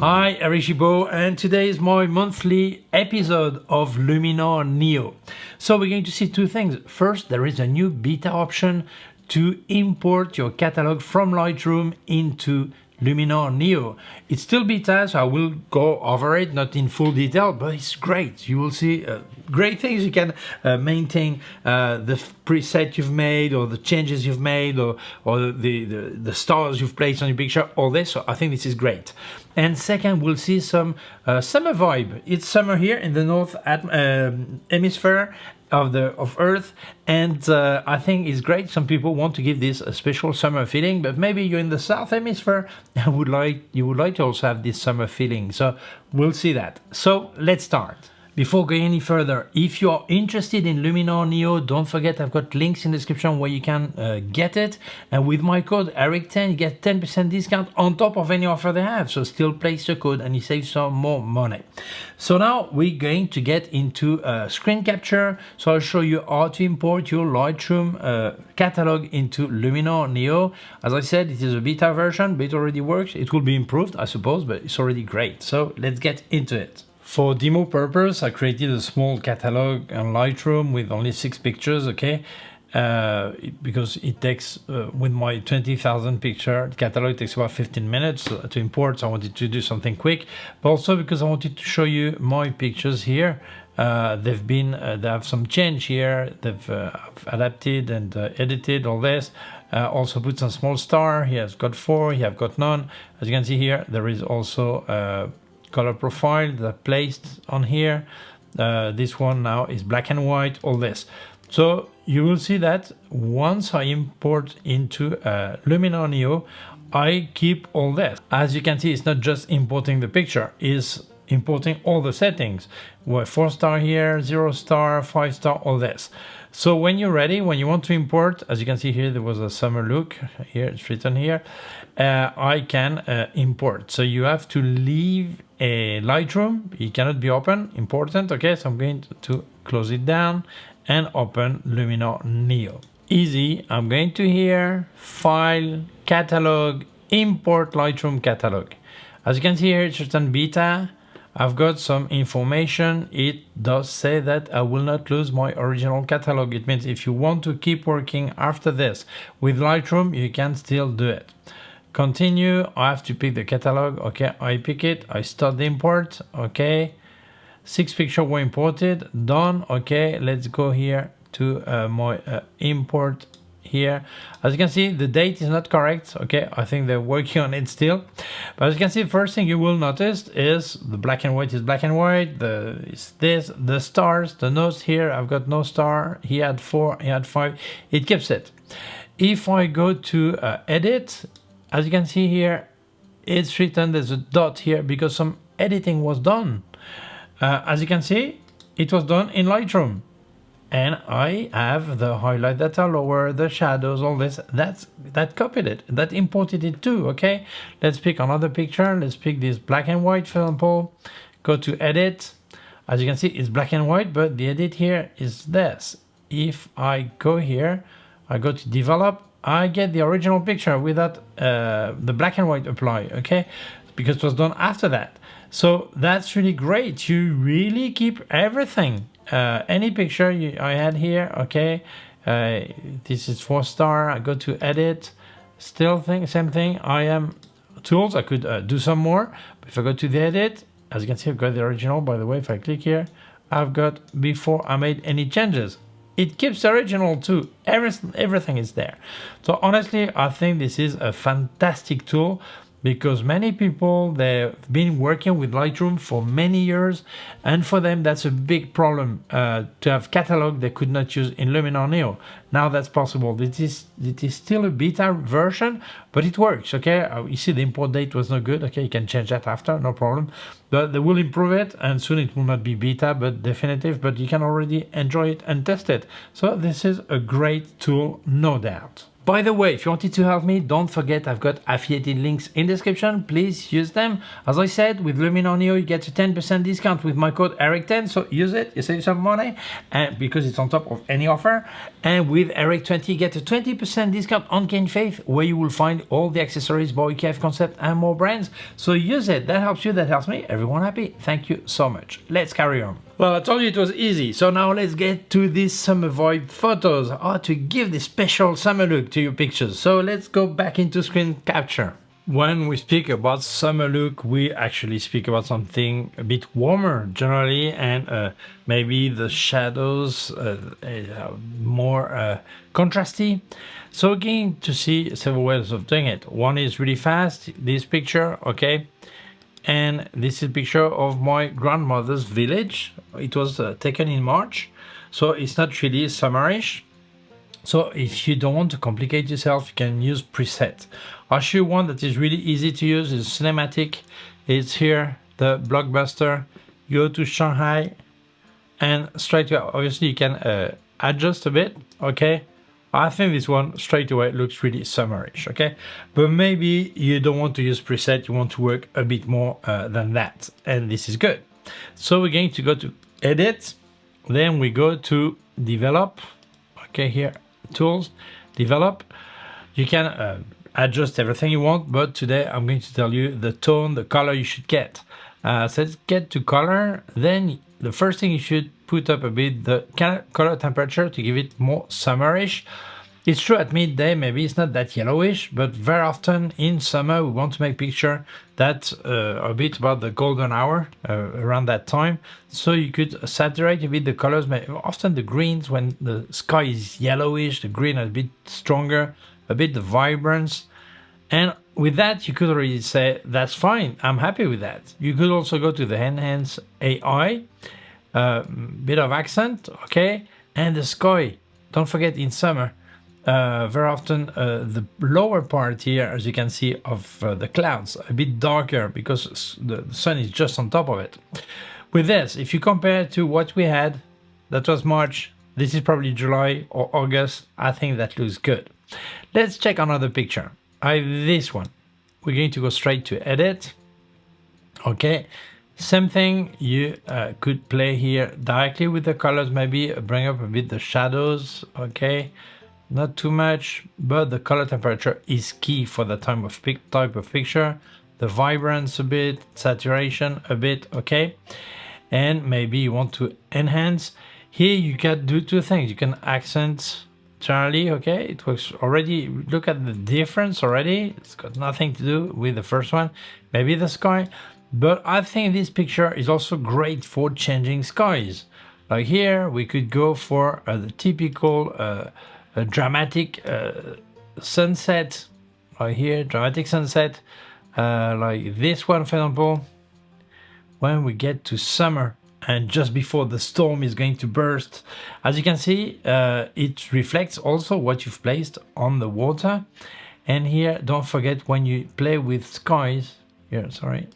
Hi, Eric Gibaud, and today is my monthly episode of Luminar Neo. So we're going to see two things. First, there is a new beta option to import your catalog from Lightroom into Luminar Neo. It's still beta, so I will go over it, not in full detail, but it's great. You will see great things. You can maintain the preset you've made, or the changes you've made, or the stars you've placed on your picture, all this. So I think this is great. And second, we'll see some summer vibe. It's summer here in the north hemisphere of Earth, and I think it's great. Some people want to give this a special summer feeling, but maybe you're in the south hemisphere and you would like to also have this summer feeling. So we'll see that. So let's start. Before going any further, if you are interested in Luminar Neo, don't forget I've got links in the description where you can get it. And with my code ERIC10, you get 10% discount on top of any offer they have. So still place your code and you save some more money. So now we're going to get into screen capture. So I'll show you how to import your Lightroom catalog into Luminar Neo. As I said, it is a beta version, but it already works. It will be improved, I suppose, but it's already great. So let's get into it. For demo purpose, I created a small catalog on Lightroom with only 6 pictures, okay? Because it takes, with my 20,000 picture catalog, it takes about 15 minutes to import, so I wanted to do something quick. But also because I wanted to show you my pictures here. They have some change here. They've adapted and edited all this. Also put some small star. Here I've got 4, here I've got none. As you can see here, there is also color profile that placed on here. This one now is black and white, all this. So you will see that once I import into Luminar Neo, I keep all this. As you can see, it's not just importing the picture, it's importing all the settings. 4 star here, 0 star, 5 star, all this. So when you're ready, when you want to import, as you can see here, there was a summer look. Here, it's written here. I can import. So you have to leave a Lightroom. It cannot be open. Important. Okay, so I'm going to close it down and open Luminar Neo. Easy. I'm going to here, File, Catalog, Import Lightroom Catalog. As you can see here, it's written beta. I've got some information. It does say that I will not lose my original catalog. It means if you want to keep working after this with Lightroom, you can still do it. Continue. I have to pick the catalog. Okay, I pick it. I start the import. Okay, 6 pictures were imported. Done. Okay, let's go here to my import here. As you can see, the date is not correct. Okay, I think they're working on it still. But as you can see, the first thing you will notice is the black and white is black and white. The stars, the notes here, I've got no star. He had 4, he had 5. It keeps it. If I go to edit, as you can see here, it's written, there's a dot here because some editing was done. As you can see, it was done in Lightroom. And I have the highlight data lower, the shadows, all this. That copied it. That imported it too, okay? Let's pick another picture. Let's pick this black and white, for example. Go to edit. As you can see, it's black and white, but the edit here is this. If I go here, I go to develop, I get the original picture without the black and white apply, okay? Because it was done after that. So that's really great. You really keep everything. Any picture I had here, okay? This is 4 star. I go to edit. Still same thing. I am tools. I could do some more. But if I go to the edit, as you can see, I've got the original. By the way, if I click here, I've got before I made any changes. It keeps the original too. Everything is there. So honestly, I think this is a fantastic tool because many people, they've been working with Lightroom for many years, and for them that's a big problem to have catalog they could not use in Luminar Neo. Now that's possible. It is still a beta version, but it works, okay? You see the import date was not good, okay? You can change that after, no problem. But they will improve it, and soon it will not be beta, but definitive, but you can already enjoy it and test it. So this is a great tool, no doubt. By the way, if you wanted to help me, don't forget I've got affiliated links in the description. Please use them. As I said, with Luminar Neo, you get a 10% discount with my code ERIC10. So use it, you save some money, and because it's on top of any offer. And with ERIC20, you get a 20% discount on K&F, where you will find all the accessories by K&F Concept and more brands. So use it. That helps you, that helps me. Everyone happy. Thank you so much. Let's carry on. Well, I told you it was easy, so now let's get to these summer vibe photos, how to give this special summer look to your pictures. So let's go back into screen capture. When we speak about summer look, we actually speak about something a bit warmer generally, and maybe the shadows more contrasty. So we're going to see several ways of doing it. One is really fast, this picture, okay? And this is a picture of my grandmother's village. It was taken in March, so it's not really summerish. So if you don't want to complicate yourself, you can use preset. I'll show you one that is really easy to use. It's cinematic. It's here, the blockbuster. Go to Shanghai and straight away, obviously you can adjust a bit, okay? I think this one straight away looks really summerish, okay? But maybe you don't want to use preset, you want to work a bit more than that, and this is good. So we're going to go to edit, then we go to develop, okay, here, tools, develop. You can adjust everything you want, but today I'm going to tell you the tone, the color you should get. So let's get to color, then the first thing you should put up a bit the color temperature to give it more summerish. It's true at midday, maybe it's not that yellowish, but very often in summer we want to make picture that a bit about the golden hour around that time. So you could saturate a bit the colors, often the greens when the sky is yellowish, the green is a bit stronger, a bit the vibrance. And with that, you could already say, that's fine, I'm happy with that. You could also go to the Enhance AI, bit of accent, okay? And the sky, don't forget in summer, very often the lower part here, as you can see, of the clouds, a bit darker because the sun is just on top of it. With this, if you compare to what we had, that was March, this is probably July or August, I think that looks good. Let's check another picture. I have this one. We're going to go straight to edit. Okay, same thing, you could play here directly with the colors, maybe bring up a bit the shadows, okay? Not too much, but the color temperature is key for the type of picture. The vibrance a bit, saturation a bit, okay? And maybe you want to enhance. Here you can do two things. You can accent generally, okay? It works already. Look at the difference already. It's got nothing to do with the first one. Maybe the sky. But I think this picture is also great for changing skies. Like here, we could go for the typical dramatic sunset. Right here, dramatic sunset. Like this one, for example. When we get to summer and just before the storm is going to burst, as you can see, it reflects also what you've placed on the water. And here, don't forget when you play with skies, here, sorry.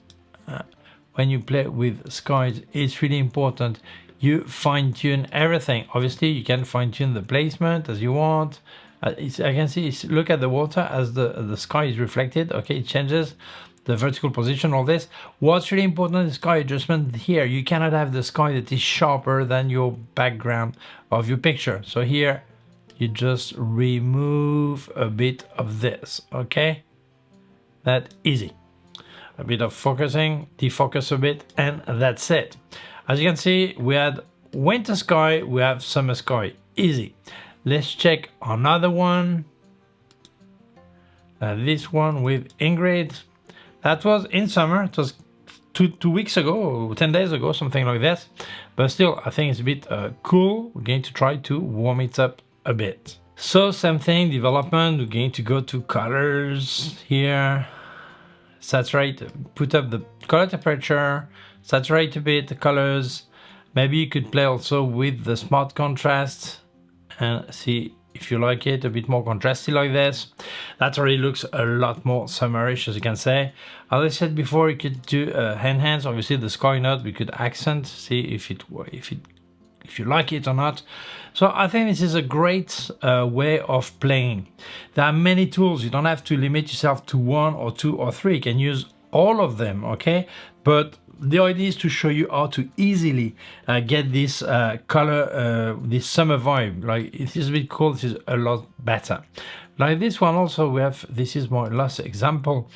When you play with skies, it's really important you fine-tune everything. Obviously, you can fine-tune the placement as you want. I can see, look at the water as the sky is reflected. Okay, it changes the vertical position, all this. What's really important is sky adjustment here. You cannot have the sky that is sharper than your background of your picture. So here, you just remove a bit of this, okay? That's easy. A bit of focusing, defocus a bit, and that's it. As you can see, we had winter sky, we have summer sky, easy. Let's check another one. This one with Ingrid. That was in summer, it was two weeks ago, 10 days ago, something like that. But still, I think it's a bit cool. We're going to try to warm it up a bit. So same thing, development, we're going to go to colors here. Saturate, put up the color temperature, saturate a bit the colors. Maybe you could play also with the smart contrast and see if you like it a bit more contrasty like this. That already looks a lot more summerish, as you can say. As I said before, you could do enhance, obviously the sky note, we could accent, see if it if you like it or not. So I think this is a great way of playing. There are many tools. You don't have to limit yourself to 1 or 2 or 3. You can use all of them, okay? But the idea is to show you how to easily get this color, this summer vibe. Like, it is a bit cool. This is a lot better. Like this one also, we have, this is my last example.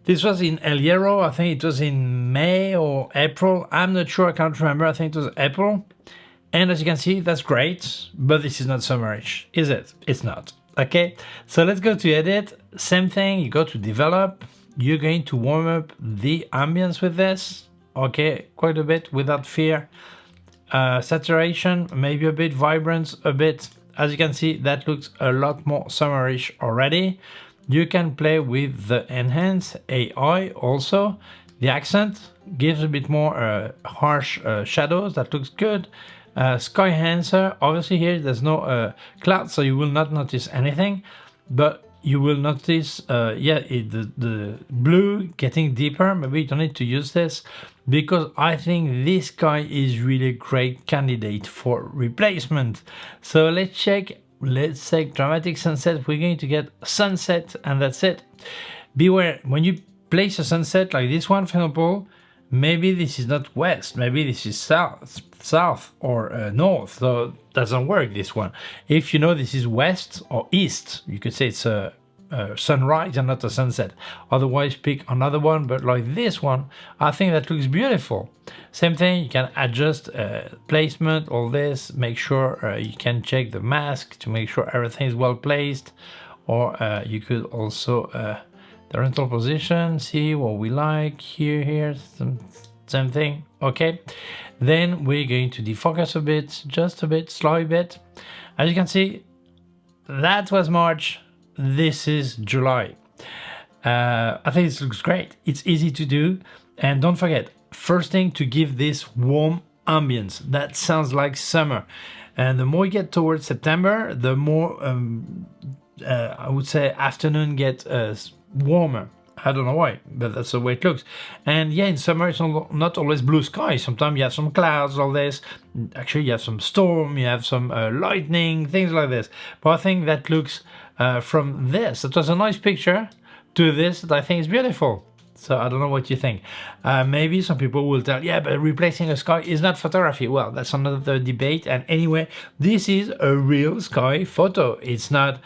This was in El Hierro. I think it was in May or April. I'm not sure. I can't remember. I think it was April. And as you can see, that's great. But this is not summerish, is it? It's not. Okay. So let's go to edit. Same thing. You go to develop. You're going to warm up the ambience with this. Okay. Quite a bit without fear. Saturation, maybe a bit, vibrance, a bit. As you can see, that looks a lot more summerish already. You can play with the enhance AI also. The accent gives a bit more harsh shadows. That looks good. Sky enhancer, obviously here there's no cloud, so you will not notice anything. But you will notice, the blue getting deeper. Maybe you don't need to use this because I think this sky is really a great candidate for replacement. So let's check. Let's take dramatic sunset. We're going to get sunset and that's it. Beware, when you place a sunset like this one, for example, maybe this is not west, maybe this is south or north, so it doesn't work, this one. If you know this is west or east, you could say it's a sunrise and not a sunset. Otherwise, pick another one, but like this one, I think that looks beautiful. Same thing, you can adjust placement, all this, make sure you can check the mask to make sure everything is well placed, or you could also the rental position, see what we like here, same thing. Okay, then we're going to defocus a bit, just a bit, slight bit. As you can see, that was March. This is July. I think this looks great. It's easy to do. And don't forget, first thing, to give this warm ambience. That sounds like summer. And the more you get towards September, the more, I would say, afternoon get warmer. I don't know why, but that's the way it looks. And yeah, in summer, it's not always blue sky. Sometimes you have some clouds, all this. Actually, you have some storm, you have some lightning, things like this. But I think that looks, from this, it was a nice picture, to this that I think is beautiful. So I don't know what you think. Maybe some people will tell, yeah, but replacing a sky is not photography. Well, that's another debate. And anyway, this is a real sky photo. It's not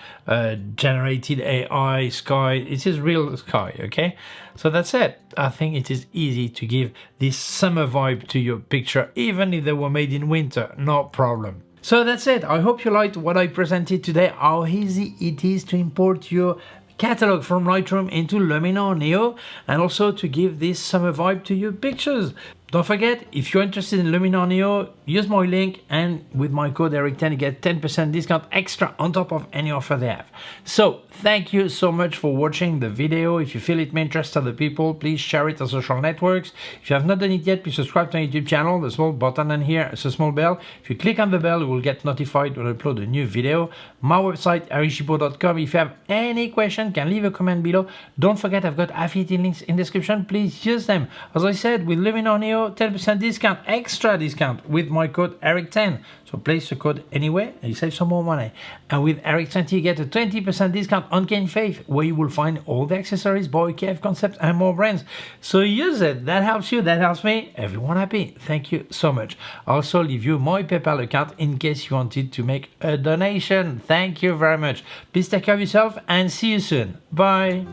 generated AI sky. It is real sky, okay? So that's it. I think it is easy to give this summer vibe to your picture, even if they were made in winter, no problem. So that's it. I hope you liked what I presented today, how easy it is to import your catalog from Lightroom into Luminar Neo, and also to give this summer vibe to your pictures. Don't forget, if you're interested in Luminar Neo, use my link, and with my code ERIC10 you get 10% discount extra on top of any offer they have. So thank you so much for watching the video. If you feel it may interest other people, please share it on social networks. If you have not done it yet, please subscribe to my YouTube channel. The small button in here is a small bell. If you click on the bell, you will get notified when I upload a new video. My website, ericgibaud.com. If you have any question, can leave a comment below. Don't forget, I've got affiliate links in the description. Please use them. As I said, with Luminar Neo, 10% discount, extra discount with my code ERIC10. So place the code anyway and you save some more money. And with ERIC20 you get a 20% discount on K&F, where you will find all the accessories by K&F Concept and more brands. So use it. That helps you, that helps me, everyone happy. Thank you so much. I'll also leave you my PayPal account in case you wanted to make a donation. Thank you very much. Please take care of yourself and see you soon. Bye.